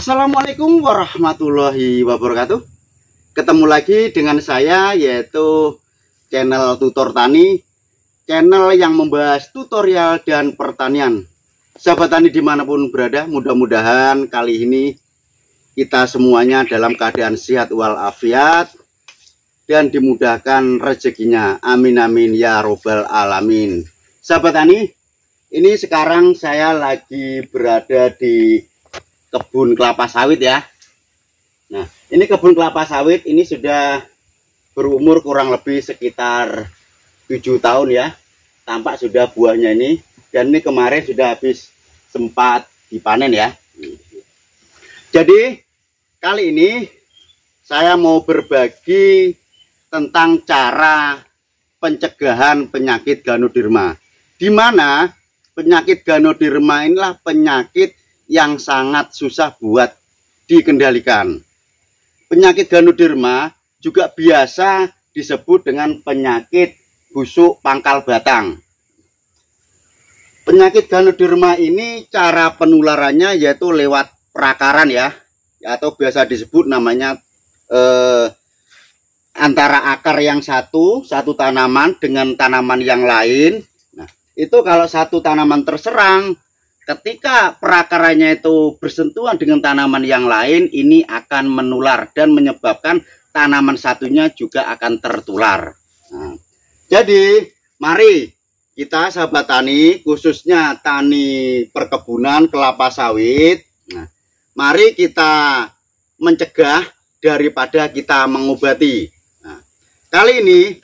Assalamualaikum warahmatullahi wabarakatuh. Ketemu lagi dengan saya, yaitu channel Tutor Tani, channel yang membahas tutorial dan pertanian. Sahabat tani dimanapun berada, mudah-mudahan kali ini kita semuanya dalam keadaan sehat walafiat dan dimudahkan rezekinya. Amin amin ya robbal alamin. Sahabat tani, ini sekarang saya lagi berada di kebun kelapa sawit ya. Nah, ini kebun kelapa sawit ini sudah berumur kurang lebih sekitar 7 tahun ya. Tampak sudah buahnya ini, dan ini kemarin sudah habis sempat dipanen ya. Jadi kali ini saya mau berbagi tentang cara pencegahan penyakit Ganoderma, di mana penyakit Ganoderma inilah penyakit yang sangat susah buat dikendalikan. Penyakit Ganoderma juga biasa disebut dengan penyakit busuk pangkal batang. Penyakit Ganoderma ini cara penularannya yaitu lewat perakaran ya, atau biasa disebut namanya antara akar yang satu tanaman dengan tanaman yang lain. Nah, itu kalau satu tanaman terserang, ketika perakarannya itu bersentuhan dengan tanaman yang lain, ini akan menular dan menyebabkan tanaman satunya juga akan tertular. Nah, jadi mari kita sahabat tani, khususnya tani perkebunan kelapa sawit, nah, mari kita mencegah daripada kita mengobati. Nah, kali ini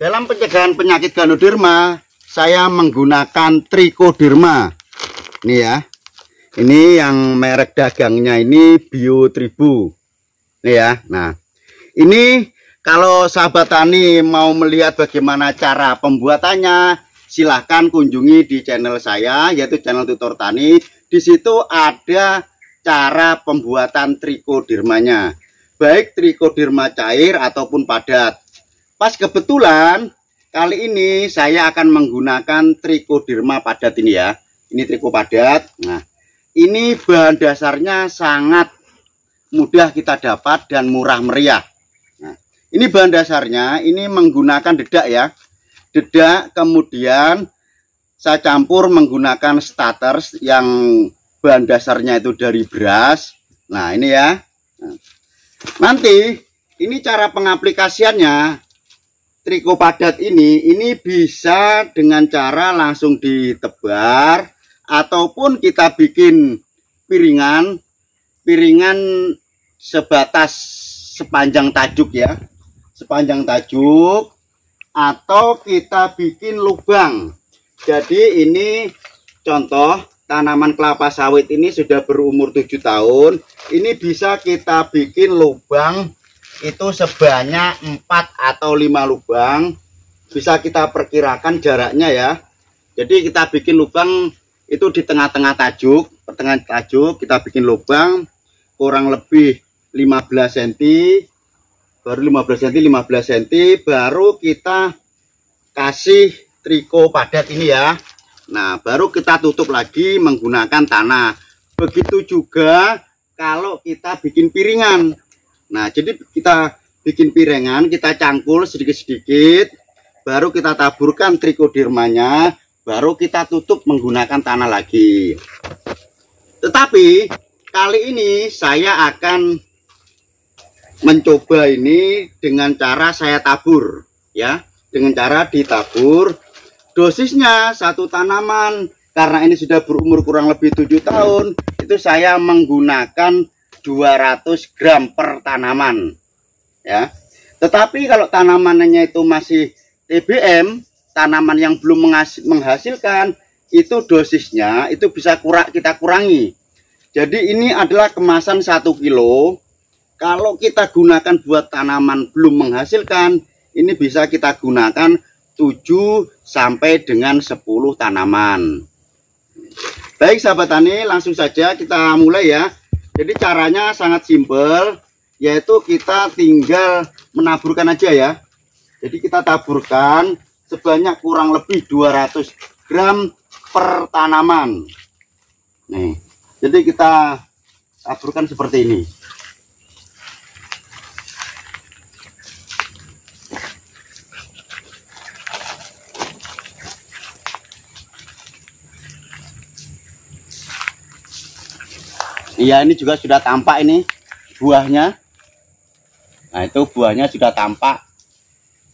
dalam pencegahan penyakit Ganoderma saya menggunakan Trichoderma. Ini ya, ini yang merek dagangnya ini Biotribu. Ini ya, nah ini kalau sahabat tani mau melihat bagaimana cara pembuatannya, silahkan kunjungi di channel saya, yaitu channel Tutor Tani. Di situ ada cara pembuatan Trichodermanya, baik Trichoderma cair ataupun padat. Pas kebetulan kali ini saya akan menggunakan Trichoderma padat ini ya. Ini triko padat. Nah, ini bahan dasarnya sangat mudah kita dapat dan murah meriah. Nah, ini bahan dasarnya, ini menggunakan dedak ya. Dedak, kemudian saya campur menggunakan starters yang bahan dasarnya itu dari beras. Nah, ini ya. Nah, nanti ini cara pengaplikasiannya. Triko padat ini bisa dengan cara langsung ditebar, ataupun kita bikin piringan sebatas sepanjang tajuk ya, sepanjang tajuk, atau kita bikin lubang. Jadi ini contoh tanaman kelapa sawit ini sudah berumur 7 tahun, ini bisa kita bikin lubang itu sebanyak 4 atau 5 lubang, bisa kita perkirakan jaraknya ya. Jadi kita bikin lubang itu di tengah-tengah tajuk, pertengahan tajuk kita bikin lubang kurang lebih 15 cm, baru 15 cm, baru kita kasih triko padat ini ya. Nah, baru kita tutup lagi menggunakan tanah. Begitu juga kalau kita bikin piringan. Nah, jadi kita bikin piringan, kita cangkul sedikit-sedikit, baru kita taburkan Trichodermanya, baru kita tutup menggunakan tanah lagi. Tetapi kali ini saya akan mencoba ini dengan cara saya tabur ya, dengan cara ditabur. Dosisnya satu tanaman, karena ini sudah berumur kurang lebih 7 tahun, itu saya menggunakan 200 gram per tanaman ya. Tetapi kalau tanamannya itu masih TBM, tanaman yang belum menghasilkan, itu dosisnya itu bisa kita kurangi. Jadi ini adalah kemasan 1 kilo. Kalau kita gunakan buat tanaman belum menghasilkan, ini bisa kita gunakan 7 sampai dengan 10 tanaman. Baik sahabat tani, langsung saja kita mulai ya. Jadi caranya sangat simpel, yaitu kita tinggal menaburkan aja ya. Jadi kita taburkan sebanyak kurang lebih 200 gram per tanaman. Nih, jadi kita taburkan seperti ini. Iya, ini juga sudah tampak ini buahnya. Nah, itu buahnya sudah tampak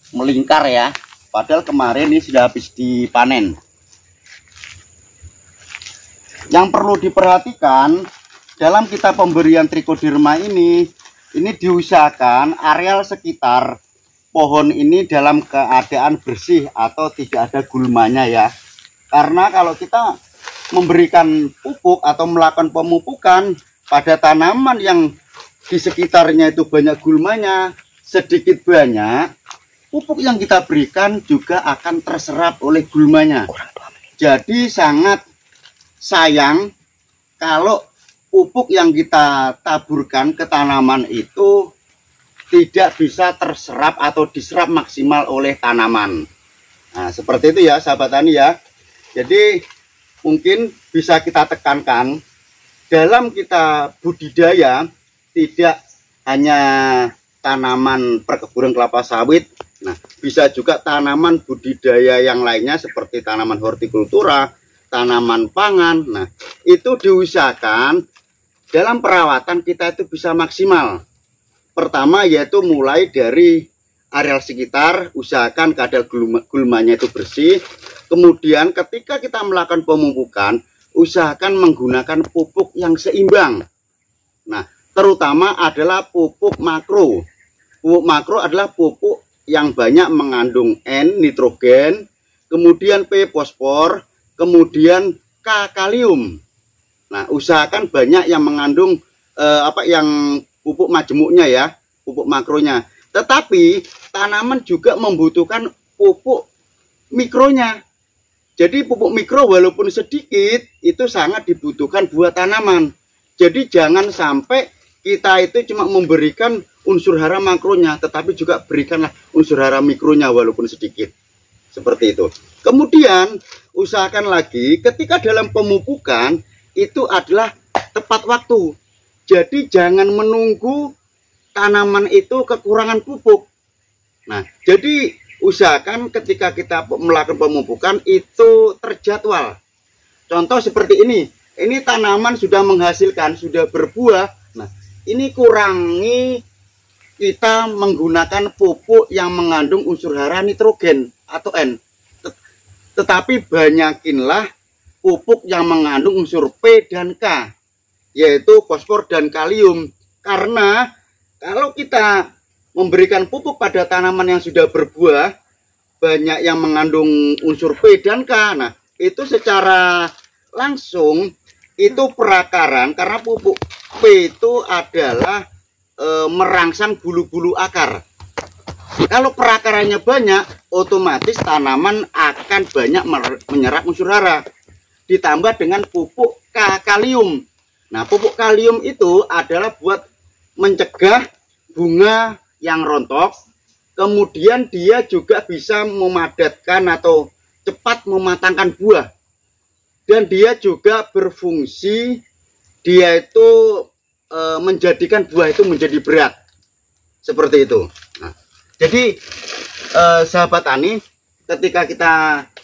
melingkar ya. Padahal kemarin ini sudah habis dipanen. Yang perlu diperhatikan dalam kita pemberian trichoderma ini diusahakan areal sekitar pohon ini dalam keadaan bersih atau tidak ada gulmanya ya. Karena kalau kita memberikan pupuk atau melakukan pemupukan pada tanaman yang di sekitarnya itu banyak gulmanya, sedikit banyak pupuk yang kita berikan juga akan terserap oleh gulmanya. Jadi sangat sayang kalau pupuk yang kita taburkan ke tanaman itu tidak bisa terserap atau diserap maksimal oleh tanaman. Nah, seperti itu ya sahabat tani ya. Jadi mungkin bisa kita tekankan dalam kita budidaya tidak hanya tanaman perkebunan kelapa sawit. Nah, bisa juga tanaman budidaya yang lainnya seperti tanaman hortikultura, tanaman pangan. Nah, itu diusahakan dalam perawatan kita itu bisa maksimal. Pertama yaitu mulai dari areal sekitar, usahakan kadar gulmanya itu bersih. Kemudian ketika kita melakukan pemupukan, usahakan menggunakan pupuk yang seimbang. Nah, terutama adalah pupuk makro. Pupuk makro adalah pupuk yang banyak mengandung N, nitrogen, kemudian P, fosfor, kemudian K, kalium. Nah, usahakan banyak yang mengandung yang pupuk majemuknya ya, pupuk makronya. Tetapi tanaman juga membutuhkan pupuk mikronya. Jadi pupuk mikro walaupun sedikit itu sangat dibutuhkan buat tanaman. Jadi jangan sampai kita itu cuma memberikan unsur hara makronya, tetapi juga berikanlah unsur hara mikronya walaupun sedikit. Seperti itu. Kemudian usahakan lagi ketika dalam pemupukan itu adalah tepat waktu. Jadi jangan menunggu tanaman itu kekurangan pupuk. Nah, jadi usahakan ketika kita melakukan pemupukan itu terjadwal. Contoh seperti ini tanaman sudah menghasilkan, sudah berbuah. Nah, ini kurangi kita menggunakan pupuk yang mengandung unsur hara nitrogen atau N. Tetapi banyakinlah pupuk yang mengandung unsur P dan K, yaitu fosfor dan kalium. Karena kalau kita memberikan pupuk pada tanaman yang sudah berbuah banyak yang mengandung unsur P dan K, nah itu secara langsung itu perakaran, karena pupuk P itu adalah merangsang bulu-bulu akar. Kalau perakarannya banyak, otomatis tanaman akan banyak menyerap unsur hara. Ditambah dengan pupuk K, kalium. Nah, pupuk kalium itu adalah buat mencegah bunga yang rontok, kemudian dia juga bisa memadatkan atau cepat mematangkan buah, dan dia juga berfungsi, dia itu menjadikan buah itu menjadi berat, seperti itu. Nah, jadi sahabat tani, ketika kita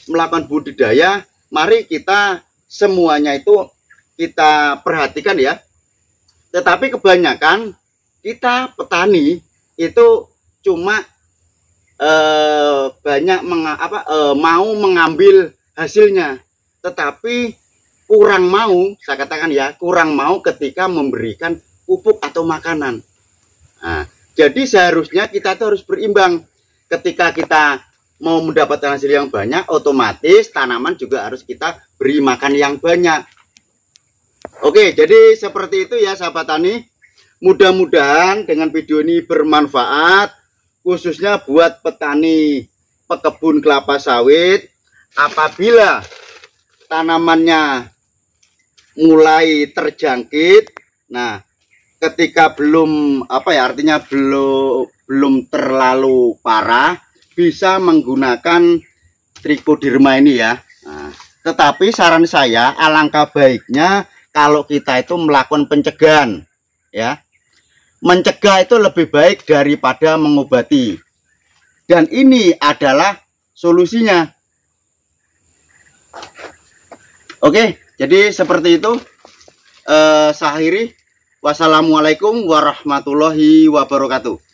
melakukan budidaya, mari kita semuanya itu kita perhatikan ya. Tetapi kebanyakan kita petani itu cuma banyak mau mengambil hasilnya, tetapi kurang mau, saya katakan ya, kurang mau ketika memberikan pupuk atau makanan. Nah, jadi seharusnya kita tuh harus berimbang. Ketika kita mau mendapatkan hasil yang banyak, otomatis tanaman juga harus kita beri makan yang banyak. Oke, jadi seperti itu ya sahabat tani. Mudah-mudahan dengan video ini bermanfaat, khususnya buat petani pekebun kelapa sawit. Apabila tanamannya mulai terjangkit, nah ketika belum artinya belum terlalu parah, bisa menggunakan trichoderma ini ya. Nah, tetapi saran saya alangkah baiknya kalau kita itu melakukan pencegahan, ya. Mencegah itu lebih baik daripada mengobati. Dan ini adalah solusinya. Oke, jadi seperti itu. Saya akhiri. Wassalamualaikum warahmatullahi wabarakatuh.